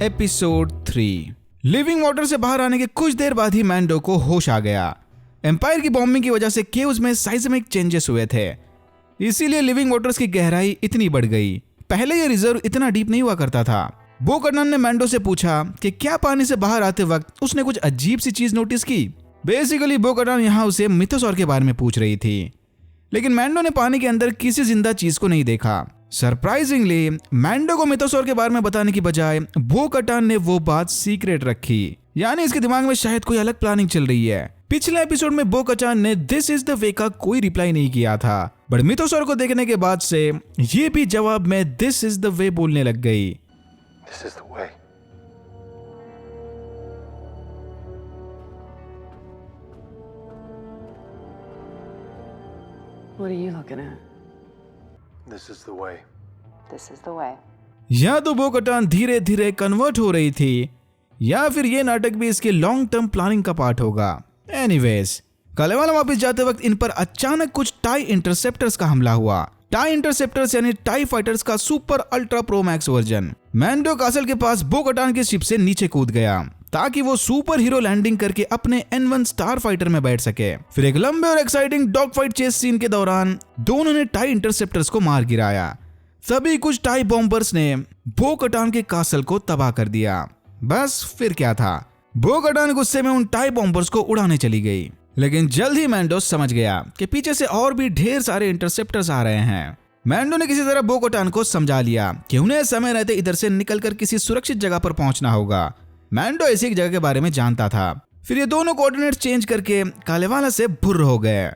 Episode 3। Living water से बाहर आने के कुछ देर बाद ही मैंडो को होश आ गया। एम्पायर की बॉम्बिंग की वजह से केव्स में साइज़मिक चेंजेस हुए थे, इसीलिए लिविंग वाटर्स की गहराई इतनी बढ़ गई। पहले ये रिजर्व इतना डीप नहीं हुआ करता था। बो कटान ने मैंडो से पूछा कि क्या पानी से बाहर आते वक्त उसने कुछ अजीब सी चीज नोटिस की। बेसिकली बो कटान यहाँ उसे मिथोसॉर के बारे में पूछ रही थी, लेकिन मैंडो ने पानी के अंदर किसी जिंदा चीज को नहीं देखा। सरप्राइजिंगली मैंडो को मिथोसॉर के बारे में बताने की बजाय बो कटान ने वो बात सीक्रेट रखी, यानी इसके दिमाग में शायद कोई अलग प्लानिंग चल रही है। पिछले एपिसोड में बो कटान ने दिस इज द वे का कोई रिप्लाई नहीं किया था, बट मिथोसॉर को देखने के बाद से ये भी जवाब में दिस इज द वे बोलने लग गई। This is the way. What are you looking at? This is the way. This is the way. या तो बो कटान धीरे धीरे कन्वर्ट हो रही थी, या फिर ये नाटक भी इसके लॉन्ग टर्म प्लानिंग का पार्ट होगा। एनीवेज, कालेवाला वापस जाते वक्त इन पर अचानक कुछ टाई इंटरसेप्टर्स का हमला हुआ। टाई इंटरसेप्टर्स यानी टाई फाइटर्स का super ultra pro max version. Mando कासल के पास बो कटान के शिप से नीचे कूद गया ताकि वो सुपर हीरो लैंडिंग करके अपने N1 स्टार फाइटर में बैठ सके। फिर एक लंबे और exciting dog fight chase scene के दौरान दोनों ने टाई इंटरसेप्टर्स को मार गिराया। तभी कुछ टाई बॉम्बर्स ने बो कटान के कासल को तबाह कर दिया। बस फिर क्या था, बो कटान गुस्से में उन टाई बॉम्बर्स को उड़ाने चली गई, लेकिन जल्द ही मैंडो समझ गया कि पीछे से और भी ढेर सारे इंटरसेप्टर्स आ रहे हैं। मैंडो ने किसी तरह बो कटान को समझा लिया कि उन्हें समय रहते इधर से निकलकर किसी सुरक्षित जगह पर पहुंचना होगा। मैंडो ऐसी एक जगह के बारे में जानता था। फिर ये दोनों कोऑर्डिनेट चेंज करके कालेवाला से भुर्र हो गए।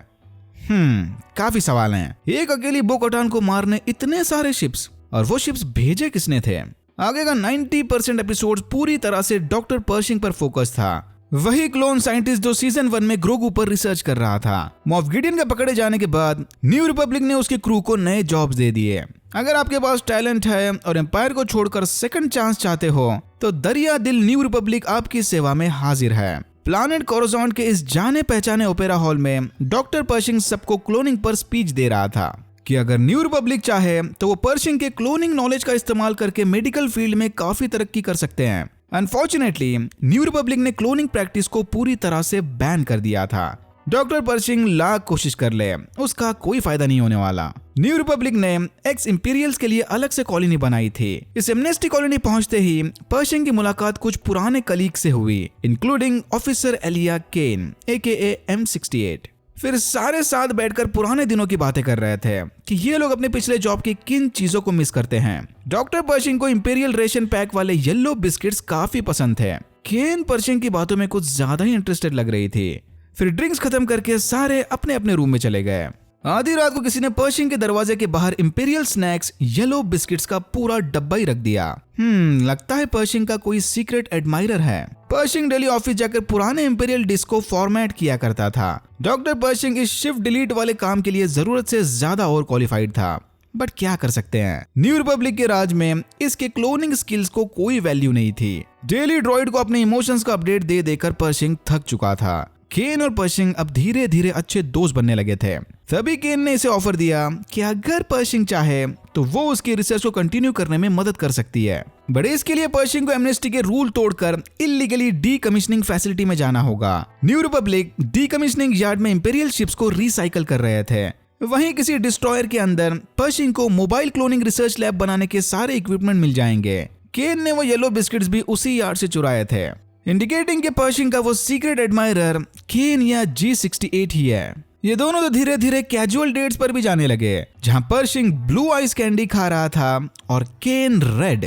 काफी सवाल हैं। एक अकेली बो कटान को मारने इतने सारे शिप्स, और वो शिप्स भेजे किसने थे? आगे का 90% एपिसोड पूरी तरह से डॉक्टर पर्शिंग पर फोकस था। वही क्लोन साइंटिस्ट जो सीजन 1 में ग्रोगू पर रिसर्च कर रहा था। मॉफ गिडियन के पकड़े जाने के बाद न्यू रिपब्लिक ने उसके क्रू को नए जॉब्स दे दिए। अगर आपके पास टैलेंट है और एम्पायर को छोड़कर सेकंड चांस चाहते हो तो दरिया दिल न्यू रिपब्लिक आपकी सेवा में हाजिर है। प्लानेट कोरोजॉन्ट के इस जाने पहचाने ओपेरा हॉल में डॉक्टर पर्शिंग सबको क्लोनिंग पर स्पीच दे रहा था कि अगर न्यू रिपब्लिक चाहे तो वो पर्शिंग के क्लोनिंग नॉलेज का इस्तेमाल करके मेडिकल फील्ड में काफी तरक्की कर सकते हैं। अनफॉर्चुनेटली न्यू रिपब्लिक ने क्लोनिंग प्रैक्टिस को पूरी तरह से बैन कर दिया था। डॉक्टर पर्शिंग लाख कोशिश कर ले, उसका कोई फायदा नहीं होने वाला। न्यू रिपब्लिक ने एक्स इंपीरियल्स के लिए अलग से कॉलोनी बनाई थी। इस एमनेस्टी कॉलोनी पहुंचते ही पर्शिंग की मुलाकात कुछ पुराने कलीग से हुई, इंक्लूडिंग ऑफिसर एलिया केन AKA M68। फिर सारे साथ बैठकर पुराने दिनों की बातें कर रहे थे कि ये लोग अपने पिछले जॉब की किन चीजों को मिस करते हैं। डॉक्टर पर्शिंग को इंपीरियल रेशन पैक वाले येलो बिस्किट्स काफी पसंद थे। केन पर्शिंग की बातों में कुछ ज्यादा ही इंटरेस्टेड लग रही थी। फिर ड्रिंक्स खत्म करके सारे अपने अपने रूम में चले गए। आधी रात को किसी ने पर्शिंग के दरवाजे के बाहर इंपीरियल स्नैक्स येलो बिस्किट्स का पूरा डब्बा ही रख दिया। लगता है पर्शिंग का कोई सीक्रेट एडमायरर है। पर्शिंग डेली ऑफिस जाकर पुराने इंपीरियल डिस्क को फॉर्मेट किया करता था। डॉक्टर पर्शिंग इस शिफ्ट डिलीट वाले काम के लिए जरूरत से ज्यादा और क्वालिफाइड था, बट क्या कर सकते हैं, न्यू रिपब्लिक के राज में इसके क्लोनिंग स्किल्स को कोई वैल्यू नहीं थी। डेली ड्रॉइड को अपने इमोशंस का अपडेट दे देकर पर्शिंग थक चुका था। केन और पर्शिंग अब धीरे धीरे अच्छे दोस्त बनने लगे थे। तभी केन ने इसे ऑफर दिया कि अगर पर्शिंग चाहे तो वो उसकी रिसर्च को कंटिन्यू करने में मदद कर सकती है, बट इसके लिए पर्शिंग को एमनेस्टी के रूल तोड़कर इलीगली डीकमिशनिंग फैसिलिटी में जाना होगा। न्यू रिपब्लिक डीकमिशनिंग यार्ड में इंपीरियल शिप्स को रिसाइकल कर रहे थे। वहीं किसी डिस्ट्रॉयर के अंदर पर्शिंग को मोबाइल क्लोनिंग रिसर्च लैब बनाने के सारे इक्विपमेंट मिल जाएंगे। केन ने वो येलो बिस्किट्स भी उसी यार्ड से चुराए थे, इंडिकेटिंग कि पर्शिंग का वो सीक्रेट एडमायरर केन या G68 ही है। ये दोनों तो धीरे धीरे कैजुअल डेट्स पर भी जाने लगे, जहां पर्शिंग ब्लू आइस कैंडी खा रहा था और केन रेड।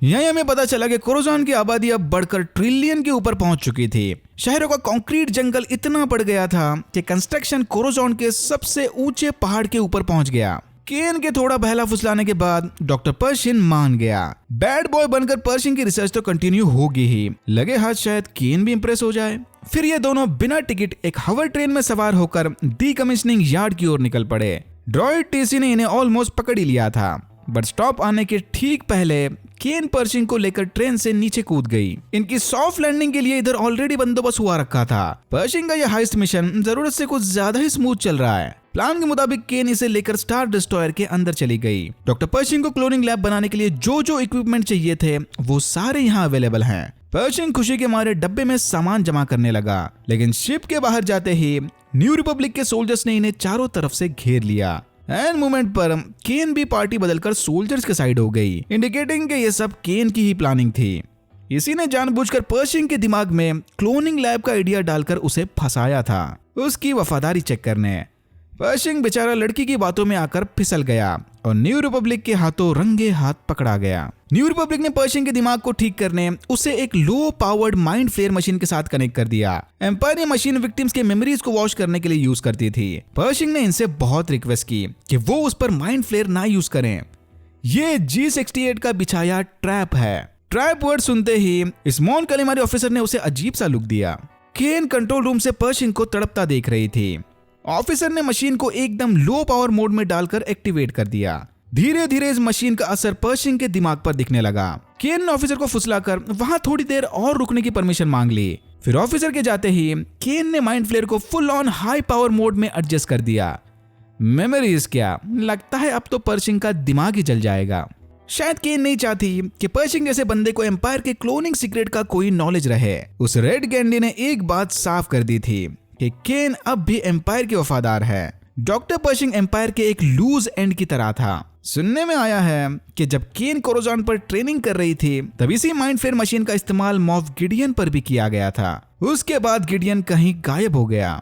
यही हमें पता चला कि कोरोजॉन की आबादी अब बढ़कर ट्रिलियन के ऊपर पहुंच चुकी थी। शहरों का कंक्रीट जंगल इतना बढ़ गया था कि कंस्ट्रक्शन कोरोजॉन के सबसे ऊंचे पहाड़ के ऊपर पहुंच गया। केन के थोड़ा बहला फुसलाने के बाद डॉक्टर पर्शिंग मान गया। बैड बॉय बनकर पर्शिंग की रिसर्च तो कंटिन्यू होगी ही, लगे हाथ शायद केन भी इंप्रेस हो जाए। फिर ये दोनों बिना टिकट एक हवर ट्रेन में सवार होकर डीकमिशनिंग यार्ड की ओर निकल पड़े। ड्रॉइड टीसी ने इन्हें ऑलमोस्ट पकड़ ही लिया था, बट स्टॉप आने के ठीक पहले केन पर्शिंग को लेकर ट्रेन से नीचे कूद गई। इनकी सॉफ्ट लैंडिंग के लिए इधर ऑलरेडी बंदोबस्त हुआ रखा था। पर्शिंग का यह हाइस्ट मिशन जरूरत से कुछ ज्यादा ही स्मूथ चल रहा है। प्लान के मुताबिक केन इसे लेकर स्टार डिस्ट्रॉयर के अंदर चली गई। डॉक्टर पर्शिंग को क्लोनिंग लैब बनाने के लिए जो इक्विपमेंट चाहिए थे वो सारे यहाँ अवेलेबल हैं। पर्शिंग खुशी के मारे डब्बे में सामान जमा करने लगा, लेकिन शिप के बाहर जाते ही न्यू रिपब्लिक के सोल्जर्स ने इन्हें चारों तरफ से घेर लिया। एंड मोमेंट पर केन भी पार्टी बदलकर सोल्जर्स के साइड हो गई, इंडिकेटिंग कि ये सब केन की ही प्लानिंग थी। इसी ने जानबूझकर पर्शिंग के दिमाग में क्लोनिंग लैब का आइडिया डालकर उसे फंसाया था, उसकी वफादारी चेक करने। पर्शिंग बेचारा लड़की की बातों में आकर फिसल गया और न्यू रिपब्लिक के हाथों रंगे हाथ पकड़ा गया। न्यू रिपब्लिक ने पर्शिंग के दिमाग को ठीक करने उसे एक low powered mind flayer machine के साथ कनेक्ट कर दिया। एम्पायर ये मशीन विक्टिम्स के मेमोरीज को वॉश करने के लिए यूज करती थी। पर्शिंग ने इनसे बहुत रिक्वेस्ट की कि वो उस पर माइंड फ्लेयर ना यूज करें। ये G68 का बिछाया ट्रैप है। ट्रैप वर्ड सुनते ही इस मॉन कलिमारी ऑफिसर ने उसे अजीब सा लुक दिया। केन कंट्रोल रूम से पर्शिंग को तड़पता देख रही थी। ऑफिसर ने मशीन को एकदम लो पावर मोड में डालकर एक्टिवेट कर दिया। धीरे धीरे इस मशीन का असर पर्शिंग के दिमाग पर दिखने लगा। केन ने ऑफिसर को फुसलाकर वहां थोड़ी देर और रुकने की परमिशन मांग ली। फिर ऑफिसर के जाते ही केन ने माइंड फ्लेयर को full on high power mode में एडजस्ट कर दिया। मेमोरीज क्या, लगता है अब तो पर्शिंग का दिमाग ही जल जाएगा। शायद केन नहीं चाहती कि पर्शिंग जैसे बंदे को एम्पायर के क्लोनिंग सीक्रेट का कोई नॉलेज रहे। उस रेड कैंडी ने एक बात साफ कर दी थी कि केन अब भी एम्पायर के वफादार है। डॉक्टर पर्शिंग एम्पायर के एक लूज एंड की तरह था। सुनने में आया है कि जब केन कोरोजॉन पर ट्रेनिंग कर रही थी तब इसी माइंड फ्लेयर मशीन का इस्तेमाल मॉफ गिडियन पर भी किया गया था। उसके बाद गिडियन कहीं गायब हो गया।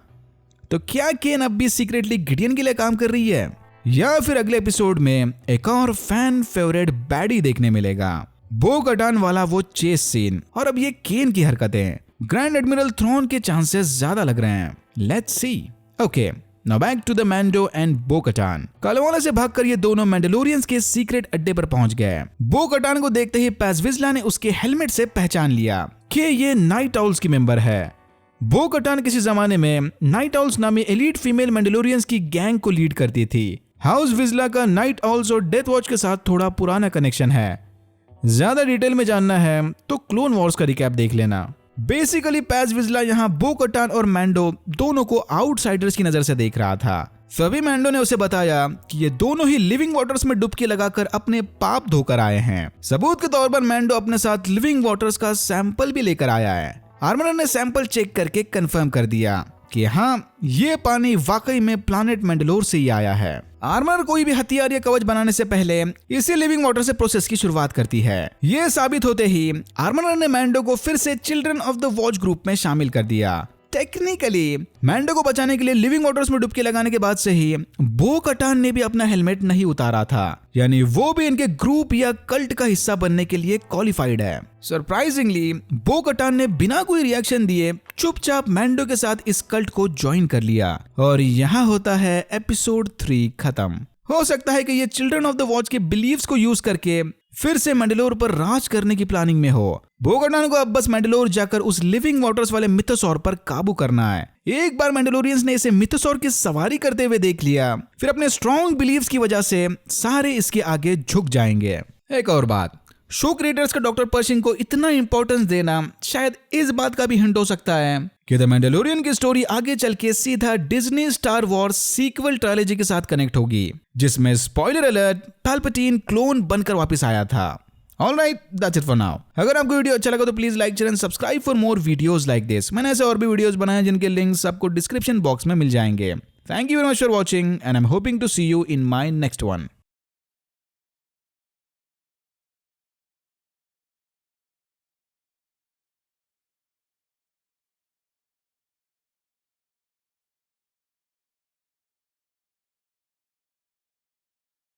तो क्या केन अब भी सीक्रेटली गिडियन के लिए काम कर रही है, या फिर अगले एपिसोड में एक और फैन फेवरेट बैडी देखने मिलेगा? बो कटान वाला वो चेस सीन और अब ये केन की हरकतें ग्रैंड एडमिरल थ्रोन के चांसेस ज्यादा लग रहे हैं। Let's see. Okay, now back to the Mando and Bo Katan. कालावाला से भागकर ये दोनों मैंडलोरियंस के सीक्रेट अड्डे पर पहुंच गए। बो कटान को देखते ही पैज विजला ने उसके हेलमेट से पहचान लिया कि ये नाइट आउल्स की मेंबर है। बो कटान किसी जमाने में नाइट आउल्स नामी एलीट फीमेल मैंडलोरियंस की गैंग को लीड करती थी। हाउस विजला का नाइट आउल्स और डेथ वॉच के साथ थोड़ा पुराना कनेक्शन है। ज्यादा डिटेल में जानना है तो क्लोन वॉर्स का रिकैप देख लेना। बेसिकली पैज विजला यहाँ बो कटान और मैंडो दोनों को आउटसाइडर्स की नजर से देख रहा था। तभी मैंडो ने उसे बताया कि ये दोनों ही लिविंग वाटर्स में डुबकी लगाकर अपने पाप धोकर आए हैं। सबूत के तौर पर मैंडो अपने साथ लिविंग वाटर्स का सैंपल भी लेकर आया है। आर्मरर ने सैंपल चेक करके कंफर्म कर दिया कि हाँ, ये पानी वाकई में प्लैनेट मैंडलोर से ही आया है। आर्मर कोई भी हथियार या कवच बनाने से पहले इसी लिविंग वाटर से प्रोसेस की शुरुआत करती है। ये साबित होते ही आर्मर ने मैंडो को फिर से children of the watch group में शामिल कर दिया। टेक्निकली मैंडो को बचाने के लिए लिविंग वाटर्स में डुबकी लगाने के बाद से ही बो कटान ने भी अपना हेलमेट नहीं उतारा था, यानी वो भी इनके ग्रुप या कल्ट का हिस्सा बनने के लिए क्वालिफाइड है। सरप्राइजिंगली बो कटान ने बिना कोई रिएक्शन दिए चुपचाप मैंडो के साथ इस कल्ट को ज्वाइन कर लिया और यहाँ होता है एपिसोड 3 खत्म। हो सकता है कि ये चिल्ड्रन ऑफ द वॉच के बिलीव्स को यूज करके फिर से मैंडलोर पर राज करने की प्लानिंग में हो। बो कटान को अब बस मैंडलोर जाकर उस लिविंग वाटर्स वाले मिथोसॉर पर काबू करना है। एक बार मैंडलोरियंस ने इसे मिथोसॉर की सवारी करते हुए देख लिया, फिर अपने स्ट्रॉन्ग बिलीव्स की वजह से सारे इसके आगे झुक जाएंगे। एक और बात, शो क्रिएटर्स का डॉक्टर पर्शिंग को इतना इंपॉर्टेंस देना शायद इस बात का भी हिंट हो सकता है कि द मैंडलोरियन की स्टोरी आगे चल के सीधा Disney Star Wars sequel trilogy के साथ कनेक्ट होगी, जिसमें स्पॉइलर अलर्ट पैल्पैटिन क्लोन बनकर वापस आया था। Alright, that's it for now. अगर आपको वीडियो अच्छा लगा तो please like share and subscribe for more videos like this. मैंने ऐसे और भी वीडियोस बनाए हैं जिनके लिंक्स आपको डिस्क्रिप्शन बॉक्स में मिल जाएंगे। Thank you very much for watching and I am hoping to see you in my next one.